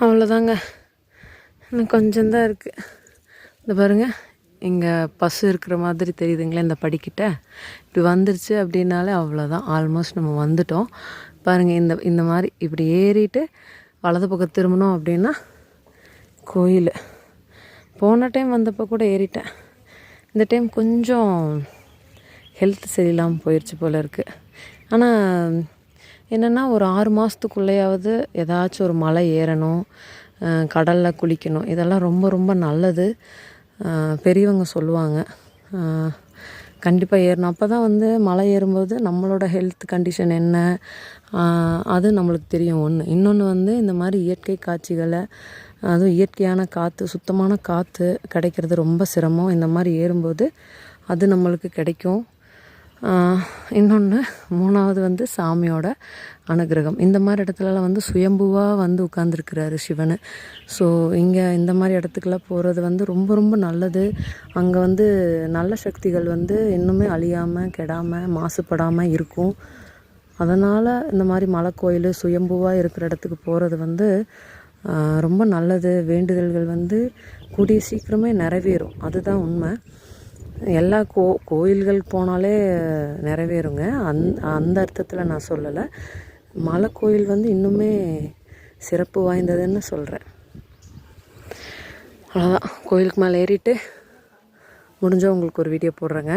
அவ்வளோதாங்க, இன்னும் கொஞ்சம் தான் இருக்குது. இந்த பாருங்கள், இங்கே பசு இருக்கிற மாதிரி தெரியுதுங்களா இந்த படிக்கிட்ட. இப்படி வந்துருச்சு அப்படின்னாலே அவ்வளோதான், ஆல்மோஸ்ட் நம்ம வந்துட்டோம். பாருங்கள், இந்த மாதிரி இப்படி ஏறிட்டு வலது பக்கம் திரும்பணும் அப்படின்னா கோயில். போன டைம் வந்தப்போ கூட ஏறிட்டேன். இந்த டைம் கொஞ்சம் ஹெல்த் சரியில்லாமல் போயிடுச்சு போல் இருக்குது. ஆனால் என்னென்னா, ஒரு 6 மாதத்துக்குள்ளேயாவது ஏதாச்சும் ஒரு மலை ஏறணும், கடலில் குளிக்கணும். இதெல்லாம் ரொம்ப ரொம்ப நல்லது, பெரியவங்க சொல்லுவாங்க. கண்டிப்பாக ஏறணும். அப்போ தான் வந்து மலை ஏறும்போது நம்மளோட ஹெல்த் கண்டிஷன் என்ன அது நம்மளுக்கு தெரியும். இன்னொன்று வந்து இந்த மாதிரி இயற்கை காட்சிகளை, அதுவும் இயற்கையான காற்று, சுத்தமான காற்று கிடைக்கிறது ரொம்ப சிரமம். இந்த மாதிரி ஏறும்போது அது நம்மளுக்கு கிடைக்கும். இன்னொன்று, 3வது வந்து சாமியோட அனுகிரகம். இந்த மாதிரி இடத்துலலாம் வந்து சுயம்புவாக வந்து உட்காந்துருக்கிறாரு சிவன். ஸோ இங்கே இந்த மாதிரி இடத்துக்கெல்லாம் போகிறது வந்து ரொம்ப ரொம்ப நல்லது. அங்கே வந்து நல்ல சக்திகள் வந்து இன்னுமே அழியாமல், கெடாமல், மாசுபடாமல் இருக்கும். அதனால் இந்த மாதிரி மலை கோயில் சுயம்புவாக இருக்கிற இடத்துக்கு போகிறது வந்து ரொம்ப நல்லது. வேண்டுதல்கள் வந்து கூடிய சீக்கிரமே நிறைவேறும், அதுதான் உண்மை. எல்லா கோயில்கள் போனாலே நிறைவேறுங்க, அந்த அர்த்தத்தில் நான் சொல்லலை. மலை கோயில் வந்து இன்னுமே சிறப்பு வாய்ந்ததுன்னு சொல்கிறேன். அவ்வளோதான், கோயிலுக்கு மேலே ஏறிட்டு முடிஞ்சால் உங்களுக்கு ஒரு வீடியோ போடுறேங்க.